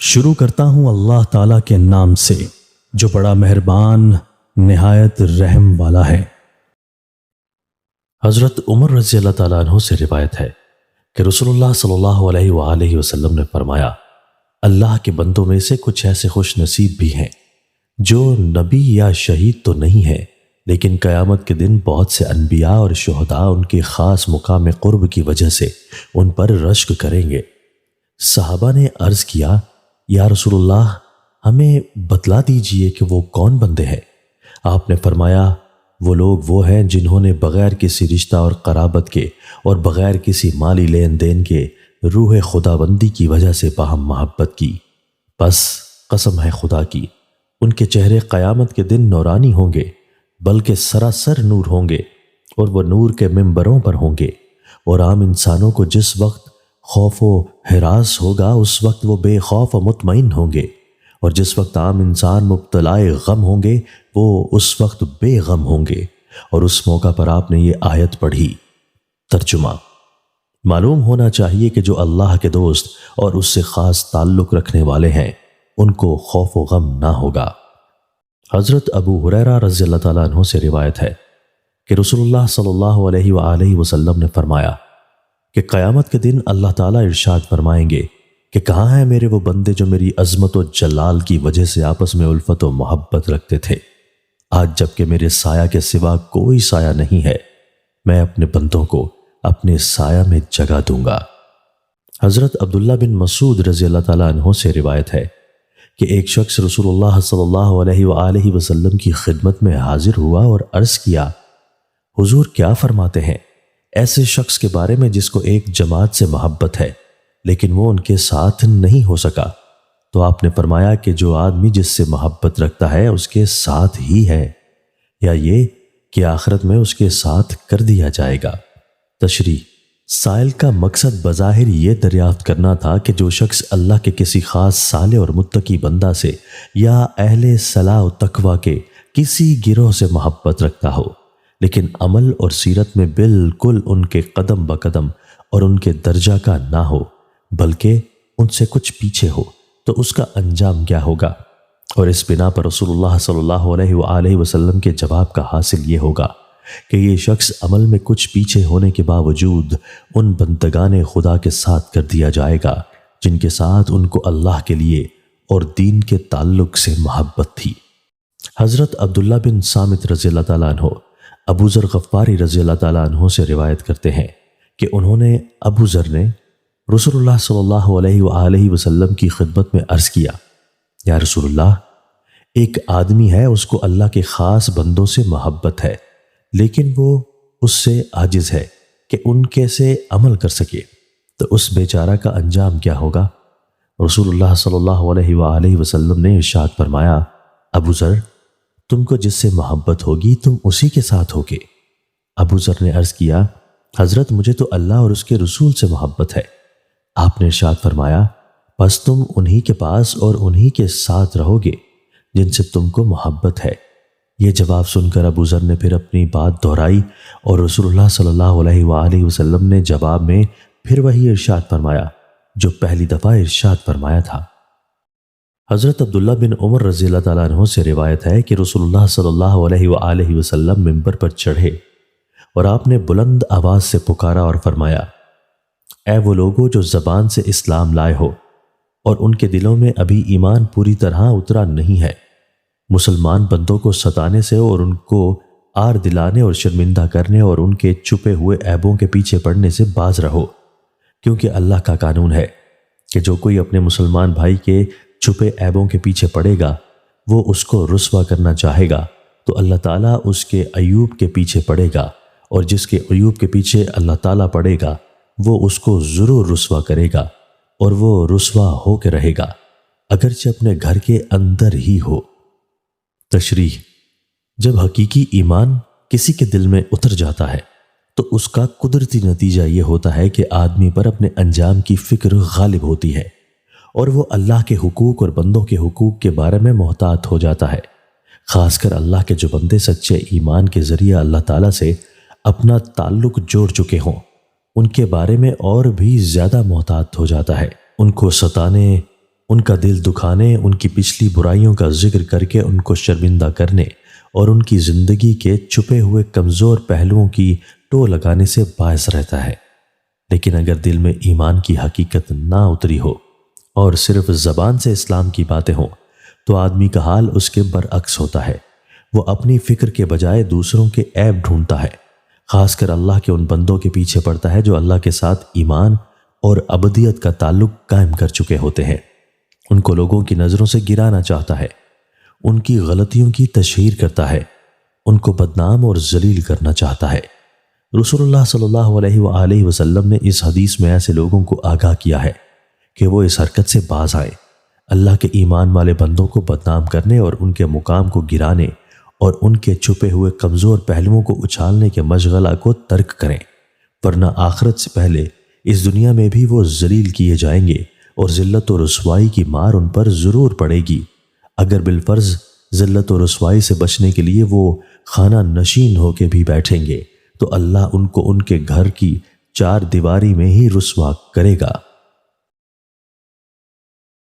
شروع کرتا ہوں اللہ تعالیٰ کے نام سے جو بڑا مہربان نہایت رحم والا ہے۔ حضرت عمر رضی اللہ تعالیٰ عنہ سے روایت ہے کہ رسول اللہ صلی اللہ علیہ وآلہ وسلم نے فرمایا، اللہ کے بندوں میں سے کچھ ایسے خوش نصیب بھی ہیں جو نبی یا شہید تو نہیں ہیں، لیکن قیامت کے دن بہت سے انبیاء اور شہداء ان کے خاص مقام قرب کی وجہ سے ان پر رشک کریں گے۔ صحابہ نے عرض کیا، یا رسول اللہ ہمیں بتلا دیجئے کہ وہ کون بندے ہیں؟ آپ نے فرمایا، وہ لوگ وہ ہیں جنہوں نے بغیر کسی رشتہ اور قرابت کے اور بغیر کسی مالی لین دین کے روح خدا بندی کی وجہ سے باہم محبت کی۔ بس قسم ہے خدا کی، ان کے چہرے قیامت کے دن نورانی ہوں گے، بلکہ سراسر نور ہوں گے، اور وہ نور کے ممبروں پر ہوں گے، اور عام انسانوں کو جس وقت خوف و ہراس ہوگا اس وقت وہ بے خوف و مطمئن ہوں گے، اور جس وقت عام انسان مبتلا غم ہوں گے وہ اس وقت بے غم ہوں گے۔ اور اس موقع پر آپ نے یہ آیت پڑھی۔ ترجمہ: معلوم ہونا چاہیے کہ جو اللہ کے دوست اور اس سے خاص تعلق رکھنے والے ہیں ان کو خوف و غم نہ ہوگا۔ حضرت ابو ہریرہ رضی اللہ تعالیٰ عنہ سے روایت ہے کہ رسول اللہ صلی اللہ علیہ وآلہ وسلم نے فرمایا کہ قیامت کے دن اللہ تعالیٰ ارشاد فرمائیں گے کہ کہاں ہیں میرے وہ بندے جو میری عظمت و جلال کی وجہ سے آپس میں الفت و محبت رکھتے تھے؟ آج جب کہ میرے سایہ کے سوا کوئی سایہ نہیں ہے، میں اپنے بندوں کو اپنے سایہ میں جگہ دوں گا۔ حضرت عبداللہ بن مسعود رضی اللہ تعالیٰ عنہ سے روایت ہے کہ ایک شخص رسول اللہ صلی اللہ علیہ وآلہ وسلم کی خدمت میں حاضر ہوا اور عرض کیا، حضور کیا فرماتے ہیں ایسے شخص کے بارے میں جس کو ایک جماعت سے محبت ہے لیکن وہ ان کے ساتھ نہیں ہو سکا؟ تو آپ نے فرمایا کہ جو آدمی جس سے محبت رکھتا ہے اس کے ساتھ ہی ہے، یا یہ کہ آخرت میں اس کے ساتھ کر دیا جائے گا۔ تشریح: سائل کا مقصد بظاہر یہ دریافت کرنا تھا کہ جو شخص اللہ کے کسی خاص صالح اور متقی بندہ سے یا اہل صلاح و تقوی کے کسی گروہ سے محبت رکھتا ہو، لیکن عمل اور سیرت میں بالکل ان کے قدم بقدم اور ان کے درجہ کا نہ ہو بلکہ ان سے کچھ پیچھے ہو، تو اس کا انجام کیا ہوگا؟ اور اس بنا پر رسول اللہ صلی اللہ علیہ وآلہ وسلم کے جواب کا حاصل یہ ہوگا کہ یہ شخص عمل میں کچھ پیچھے ہونے کے باوجود ان بندگان خدا کے ساتھ کر دیا جائے گا جن کے ساتھ ان کو اللہ کے لیے اور دین کے تعلق سے محبت تھی۔ حضرت عبداللہ بن صامت رضی اللہ تعالیٰ عنہ ابو ذر غفاری رضی اللہ تعالیٰ عنہ سے روایت کرتے ہیں کہ انہوں نے ابو ذر نے رسول اللہ صلی اللہ علیہ وآلہ وسلم کی خدمت میں عرض کیا، یا رسول اللہ، ایک آدمی ہے اس کو اللہ کے خاص بندوں سے محبت ہے لیکن وہ اس سے عاجز ہے کہ ان کیسے عمل کر سکے، تو اس بیچارہ کا انجام کیا ہوگا؟ رسول اللہ صلی اللہ علیہ وآلہ وسلم نے ارشاد فرمایا، ابو ذر، تم کو جس سے محبت ہوگی تم اسی کے ساتھ ہوگے۔ ابو ذر نے عرض کیا، حضرت مجھے تو اللہ اور اس کے رسول سے محبت ہے۔ آپ نے ارشاد فرمایا، بس تم انہی کے پاس اور انہی کے ساتھ رہو گے جن سے تم کو محبت ہے۔ یہ جواب سن کر ابو ذر نے پھر اپنی بات دہرائی اور رسول اللہ صلی اللہ علیہ وآلہ وسلم نے جواب میں پھر وہی ارشاد فرمایا جو پہلی دفعہ ارشاد فرمایا تھا۔ حضرت عبداللہ بن عمر رضی اللہ تعالیٰ عنہ سے روایت ہے کہ رسول اللہ صلی اللہ علیہ وآلہ وسلم منبر پر چڑھے اور آپ نے بلند آواز سے پکارا اور فرمایا، اے وہ لوگوں جو زبان سے اسلام لائے ہو اور ان کے دلوں میں ابھی ایمان پوری طرح اترا نہیں ہے، مسلمان بندوں کو ستانے سے اور ان کو آر دلانے اور شرمندہ کرنے اور ان کے چھپے ہوئے عیبوں کے پیچھے پڑنے سے باز رہو، کیونکہ اللہ کا قانون ہے کہ جو کوئی اپنے مسلمان بھائی کے چھپے عیبوں کے پیچھے پڑے گا وہ اس کو رسوا کرنا چاہے گا تو اللہ تعالیٰ اس کے عیوب کے پیچھے پڑے گا، اور جس کے عیوب کے پیچھے اللہ تعالیٰ پڑے گا وہ اس کو ضرور رسوا کرے گا، اور وہ رسوا ہو کے رہے گا اگرچہ اپنے گھر کے اندر ہی ہو۔ تشریح: جب حقیقی ایمان کسی کے دل میں اتر جاتا ہے تو اس کا قدرتی نتیجہ یہ ہوتا ہے کہ آدمی پر اپنے انجام کی فکر غالب ہوتی ہے اور وہ اللہ کے حقوق اور بندوں کے حقوق کے بارے میں محتاط ہو جاتا ہے، خاص کر اللہ کے جو بندے سچے ایمان کے ذریعہ اللہ تعالیٰ سے اپنا تعلق جوڑ چکے ہوں ان کے بارے میں اور بھی زیادہ محتاط ہو جاتا ہے، ان کو ستانے ان کا دل دکھانے، ان کی پچھلی برائیوں کا ذکر کر کے ان کو شرمندہ کرنے اور ان کی زندگی کے چھپے ہوئے کمزور پہلوؤں کی ٹو لگانے سے باعث رہتا ہے۔ لیکن اگر دل میں ایمان کی حقیقت نہ اتری ہو اور صرف زبان سے اسلام کی باتیں ہوں تو آدمی کا حال اس کے برعکس ہوتا ہے۔ وہ اپنی فکر کے بجائے دوسروں کے عیب ڈھونڈتا ہے، خاص کر اللہ کے ان بندوں کے پیچھے پڑتا ہے جو اللہ کے ساتھ ایمان اور ابدیت کا تعلق قائم کر چکے ہوتے ہیں۔ ان کو لوگوں کی نظروں سے گرانا چاہتا ہے، ان کی غلطیوں کی تشہیر کرتا ہے، ان کو بدنام اور ذلیل کرنا چاہتا ہے۔ رسول اللہ صلی اللہ علیہ وآلہ وسلم نے اس حدیث میں ایسے لوگوں کو آگاہ کیا ہے کہ وہ اس حرکت سے باز آئیں، اللہ کے ایمان والے بندوں کو بدنام کرنے اور ان کے مقام کو گرانے اور ان کے چھپے ہوئے کمزور پہلوؤں کو اچھالنے کے مشغلہ کو ترک کریں، ورنہ آخرت سے پہلے اس دنیا میں بھی وہ ذلیل کیے جائیں گے اور ذلت و رسوائی کی مار ان پر ضرور پڑے گی۔ اگر بالفرض ذلت و رسوائی سے بچنے کے لیے وہ خانہ نشین ہو کے بھی بیٹھیں گے تو اللہ ان کو ان کے گھر کی چار دیواری میں ہی رسوا کرے گا۔